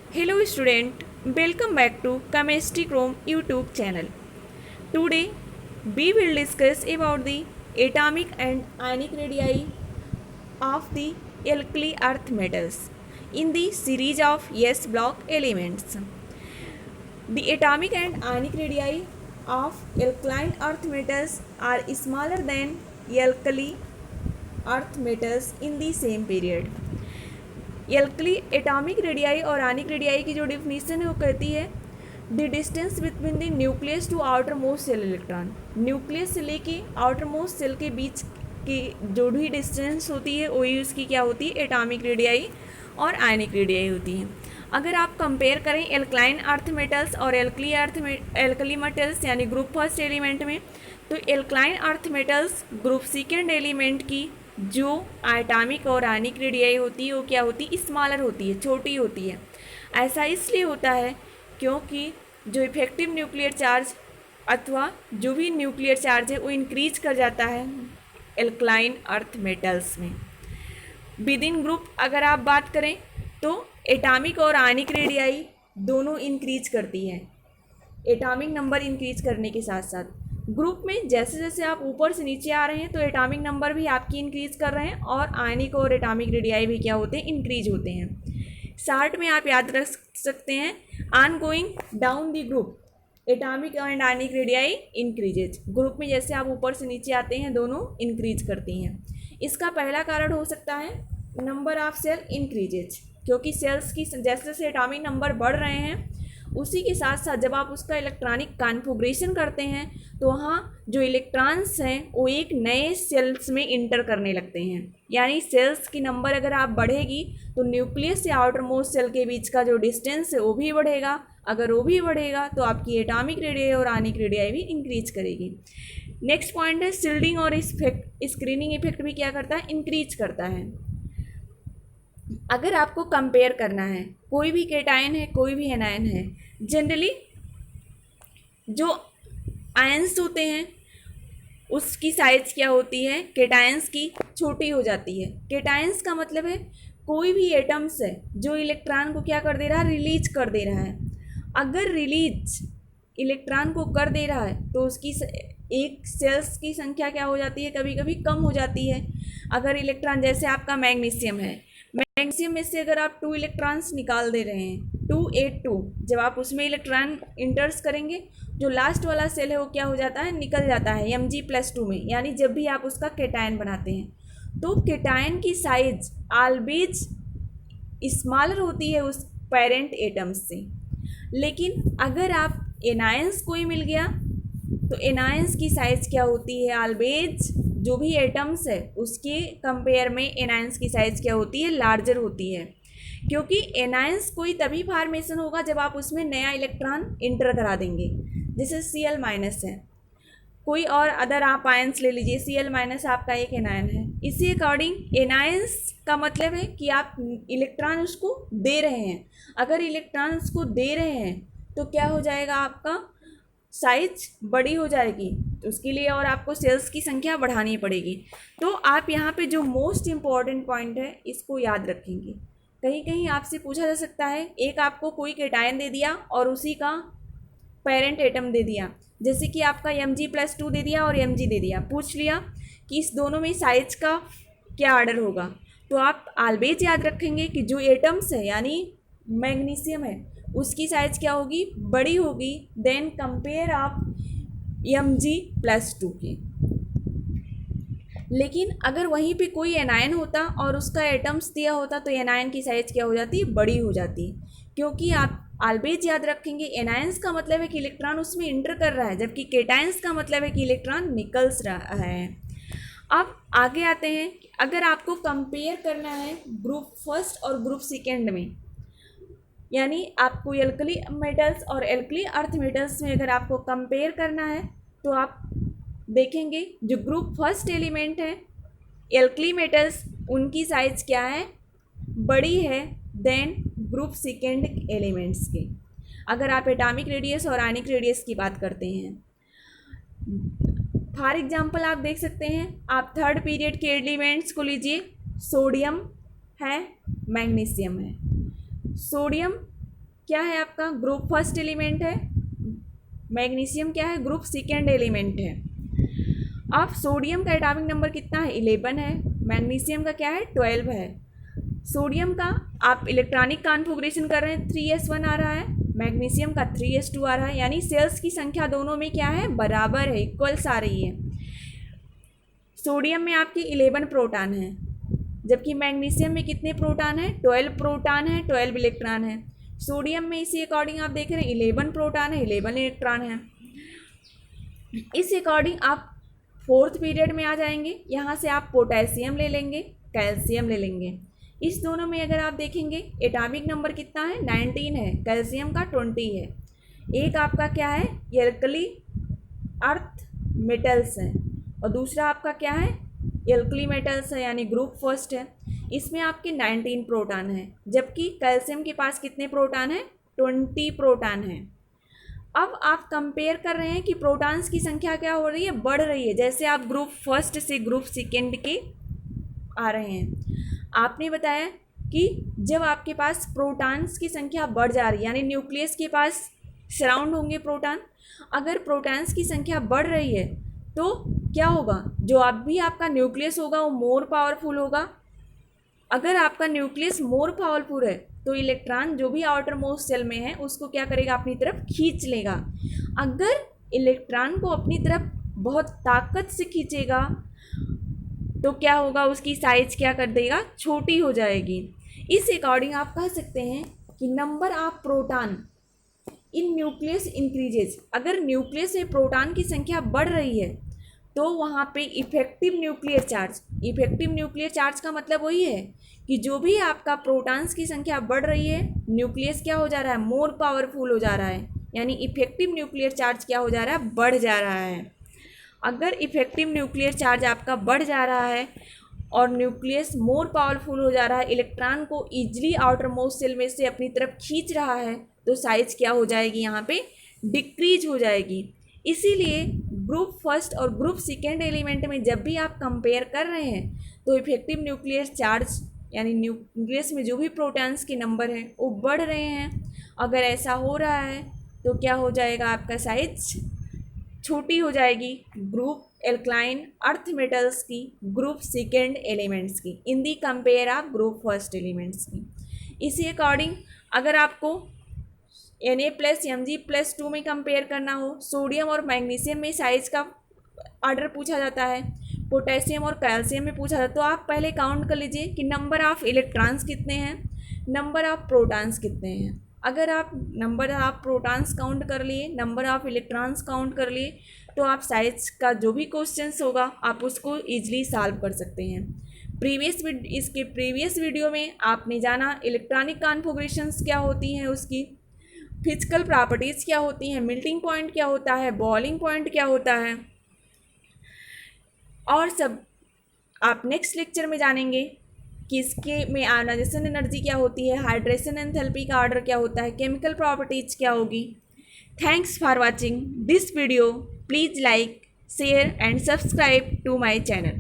Hello student, welcome back to Chemistry Chrome YouTube channel. Today we will discuss about the atomic and ionic radii of the alkali earth metals in the series of S block elements. The atomic and ionic radii of alkaline earth metals are smaller than alkali earth metals in the same period. Alkali atomic radii और ionic radii की जो definition है वो कहती है the distance between the nucleus to outermost cell electron. Nucleus से लेके outer most shell के बीच की जो भी डिस्टेंस होती है वही उसकी क्या होती है, एटॉमिक रेडियाई और आयनिक रेडियाई होती है। अगर आप कंपेयर करें एल्कलाइन अर्थ मेटल्स और एल्कली मेटल्स यानी ग्रुप फर्स्ट एलिमेंट में, तो alkaline earth metals group second element की जो एटॉमिक और आयनिक रेडियाई होती है वो क्या होती है, स्मॉलर होती है, छोटी होती है। ऐसा इसलिए होता है क्योंकि जो इफेक्टिव न्यूक्लियर चार्ज अथवा जो भी न्यूक्लियर चार्ज है वो इंक्रीज कर जाता है एल्कलाइन अर्थ मेटल्स में। विद इन ग्रुप अगर आप बात करें तो एटॉमिक और आयनिक रेडियाई दोनों इंक्रीज करती है, एटॉमिक नंबर इंक्रीज करने के साथ साथ ग्रुप में जैसे जैसे आप ऊपर से नीचे आ रहे हैं तो एटॉमिक नंबर भी आपकी इंक्रीज कर रहे हैं और आयनिक और एटॉमिक रेडियाई भी क्या होते हैं, इंक्रीज होते हैं। शार्ट में आप याद रख सकते हैं on going down the group atomic and ionic radii increases. Group में जैसे आप ऊपर से नीचे आते हैं दोनों इंक्रीज करती हैं। इसका पहला कारण हो सकता है नंबर ऑफ सेल इंक्रीजेज, क्योंकि सेल्स की जैसे जैसे एटॉमिक नंबर बढ़ रहे हैं उसी के साथ साथ जब आप उसका इलेक्ट्रॉनिक कॉन्फ़िगरेशन करते हैं तो वहाँ जो इलेक्ट्रॉन्स हैं वो एक नए सेल्स में इंटर करने लगते हैं। यानी सेल्स की नंबर अगर आप बढ़ेगी तो न्यूक्लियस से आउटर मोस्ट सेल के बीच का जो डिस्टेंस है वो भी बढ़ेगा। अगर वो भी बढ़ेगा तो आपकी एटॉमिक रेडियाई और आयनिक रेडियाई भी इंक्रीज करेगी। नेक्स्ट पॉइंट है शिल्डिंग और स्क्रीनिंग इफेक्ट भी क्या करता है, इंक्रीज करता है। अगर आपको कंपेयर करना है, कोई भी केटायन है कोई भी एनायन है, जनरली जो आयंस होते हैं उसकी साइज क्या होती है, केटायंस की छोटी हो जाती है। केटायंस का मतलब है कोई भी एटम्स है जो इलेक्ट्रॉन को क्या कर दे रहा है, रिलीज कर दे रहा है। अगर रिलीज इलेक्ट्रॉन को कर दे रहा है तो उसकी एक सेल्स की संख्या क्या हो जाती है, कभी कभी कम हो जाती है। अगर इलेक्ट्रॉन जैसे आपका मैग्नीशियम है, मैग्नीशियम में से अगर आप 2 इलेक्ट्रॉन्स निकाल दे रहे हैं 282, जब आप उसमें इलेक्ट्रॉन इंटर्स करेंगे जो लास्ट वाला सेल है वो क्या हो जाता है, निकल जाता है Mg+2 में। यानी जब भी आप उसका केटायन बनाते हैं तो केटायन की साइज ऑलवेज स्मॉलर होती है उस पेरेंट एटम्स से। लेकिन अगर आप एनायंस कोई मिल गया तो एनायंस की साइज क्या होती है, ऑलवेज जो भी एटम्स है उसके कंपेयर में एनायंस की साइज क्या होती है, लार्जर होती है। क्योंकि एनायंस कोई तभी फॉर्मेशन होगा जब आप उसमें नया इलेक्ट्रॉन इंटर करा देंगे। जैसे Cl- है, कोई और अदर आप आयंस ले लीजिए, Cl- आपका एक एनायन है। इसी अकॉर्डिंग एनायंस का मतलब है कि आप इलेक्ट्रॉन उसको दे रहे हैं। अगर इलेक्ट्रॉन उसको दे रहे हैं तो क्या हो जाएगा, आपका साइज बड़ी हो जाएगी, तो उसके लिए और आपको सेल्स की संख्या बढ़ानी पड़ेगी। तो आप यहाँ पे जो मोस्ट इम्पॉर्टेंट पॉइंट है इसको याद रखेंगे। कहीं कहीं आपसे पूछा जा सकता है, एक आपको कोई केटायन दे दिया और उसी का पेरेंट एटम दे दिया, जैसे कि आपका Mg+2 दे दिया और Mg दे दिया, पूछ लिया कि इस दोनों में साइज का क्या ऑर्डर होगा। तो आप ऑलवेज याद रखेंगे कि जो एटम्स है यानी मैग्नीशियम है उसकी साइज क्या होगी, बड़ी होगी देन कंपेयर आप Mg+2 की। लेकिन अगर वहीं पे कोई एनायन होता और उसका एटम्स दिया होता तो एनायन की साइज क्या हो जाती, बड़ी हो जाती। क्योंकि आप ऑलवेज याद रखेंगे एनायंस का मतलब है कि इलेक्ट्रॉन उसमें इंटर कर रहा है, जबकि केटायंस का मतलब है कि इलेक्ट्रॉन निकल रहा है। अब आगे आते हैं, अगर आपको कंपेयर करना है ग्रुप फर्स्ट और ग्रुप सेकेंड में, यानी आपको एल्कली मेटल्स और एल्कली अर्थ मेटल्स में अगर आपको कंपेयर करना है तो आप देखेंगे जो ग्रुप फर्स्ट एलिमेंट है एल्कली मेटल्स उनकी साइज क्या है, बड़ी है देन ग्रुप सेकेंड एलिमेंट्स के। अगर आप एटॉमिक रेडियस और आयनिक रेडियस की बात करते हैं, फॉर एग्जांपल आप देख सकते हैं, आप थर्ड पीरियड के एलिमेंट्स को लीजिए, सोडियम है मैग्नीशियम है। सोडियम क्या है आपका, ग्रुप फर्स्ट एलिमेंट है, मैग्नीशियम क्या है, ग्रुप सेकेंड एलिमेंट है। अब सोडियम का एटॉमिक नंबर कितना है, 11 है, मैग्नीशियम का क्या है, 12 है। सोडियम का आप इलेक्ट्रॉनिक कॉन्फ़िगरेशन कर रहे हैं, 3s1 आ रहा है, मैग्नीशियम का 3s2 आ रहा है, यानी सेल्स की संख्या दोनों में क्या है, बराबर है, इक्वल्स आ रही है। सोडियम में आपके 11 प्रोटॉन हैं, जबकि मैग्नीशियम में कितने प्रोटॉन हैं, 12 प्रोटॉन है, 12 इलेक्ट्रॉन है। सोडियम में इसी अकॉर्डिंग आप देख रहे हैं 11 प्रोटॉन है, 11 इलेक्ट्रॉन है। इस अकॉर्डिंग आप फोर्थ पीरियड में आ जाएंगे, यहाँ से आप पोटेशियम ले लेंगे, कैल्शियम ले लेंगे। इस दोनों में अगर आप देखेंगे एटॉमिक नंबर कितना है, 19 है, कैल्शियम का 20 है। एक आपका क्या है, एल्कली अर्थ मेटल्स है, और दूसरा आपका क्या है, एल्कली मेटल्स है, यानी ग्रुप फर्स्ट है। इसमें आपके 19 प्रोटॉन है, जबकि कैल्शियम के पास कितने प्रोटॉन है, 20 प्रोटॉन है। अब आप कंपेयर कर रहे हैं कि प्रोटॉन्स की संख्या क्या हो रही है, बढ़ रही है, जैसे आप ग्रुप फर्स्ट से ग्रुप सेकेंड के आ रहे हैं। आपने बताया कि जब आपके पास प्रोटॉन्स की संख्या बढ़ जा रही है, यानी न्यूक्लियस के पास सराउंड होंगे प्रोटॉन, अगर प्रोटॉन्स की संख्या बढ़ रही है तो क्या होगा, जो अब भी आपका न्यूक्लियस होगा वो मोर पावरफुल होगा। अगर आपका न्यूक्लियस मोर पावरफुल है तो इलेक्ट्रॉन जो भी आउटर मोस्ट सेल में है उसको क्या करेगा, अपनी तरफ खींच लेगा। अगर इलेक्ट्रॉन को अपनी तरफ बहुत ताकत से खींचेगा तो क्या होगा, उसकी साइज क्या कर देगा, छोटी हो जाएगी। इस अकॉर्डिंग आप कह सकते हैं कि number of proton in nucleus increases. अगर न्यूक्लियस में प्रोटॉन की संख्या बढ़ रही है तो वहाँ पे effective nuclear charge, effective nuclear charge का मतलब वही है कि जो भी आपका प्रोटॉन्स की संख्या बढ़ रही है, न्यूक्लियस क्या हो जा रहा है, मोर पावरफुल हो जा रहा है, यानी इफेक्टिव न्यूक्लियर चार्ज क्या हो जा रहा है, बढ़ जा रहा है। अगर इफेक्टिव न्यूक्लियर चार्ज आपका बढ़ जा रहा है और न्यूक्लियस मोर पावरफुल हो जा रहा है, इलेक्ट्रॉन को ईजिली आउटर मोस्ट सेल में से अपनी तरफ खींच रहा है, तो साइज क्या हो जाएगी, यहाँ पे डिक्रीज हो जाएगी। इसीलिए ग्रुप फर्स्ट और ग्रुप सेकेंड एलिमेंट में जब भी आप कंपेयर कर रहे हैं तो इफेक्टिव न्यूक्लियर चार्ज यानी न्यूक्लियस में जो भी प्रोटॉन्स के नंबर हैं वो बढ़ रहे हैं। अगर ऐसा हो रहा है तो क्या हो जाएगा, आपका साइज छोटी हो जाएगी ग्रुप एल्कलाइन अर्थ मेटल्स की, ग्रुप सेकेंड एलिमेंट्स की, in the compare of group first elements की। इसी अकॉर्डिंग अगर आपको Na+Mg+2 में कंपेयर करना हो, सोडियम और मैग्नीशियम में साइज का ऑर्डर पूछा जाता है, पोटेशियम और कैल्शियम में पूछा जाता है, तो आप पहले काउंट कर लीजिए कि नंबर ऑफ इलेक्ट्रॉन्स कितने हैं, नंबर ऑफ प्रोटॉन्स कितने हैं। अगर आप नंबर ऑफ प्रोटॉन्स काउंट कर लिए, नंबर ऑफ इलेक्ट्रॉन्स काउंट कर लिए, तो आप साइज का जो भी क्वेश्चंस होगा आप उसको ईजिली सॉल्व कर सकते हैं। इसके प्रीवियस वीडियो में आपने जाना इलेक्ट्रॉनिक कॉन्फ़िगरेशंस क्या होती हैं, उसकी फिजिकल प्रॉपर्टीज़ क्या होती हैं, मेल्टिंग पॉइंट क्या होता है, बॉइलिंग पॉइंट क्या होता है, और सब आप नेक्स्ट लेक्चर में जानेंगे कि इसके में आयोनाइजेशन एनर्जी क्या होती है, हाइड्रेशन एंथैल्पी का ऑर्डर क्या होता है, केमिकल प्रॉपर्टीज़ क्या होगी। Thanks for watching this video. Please like, share and subscribe to my channel.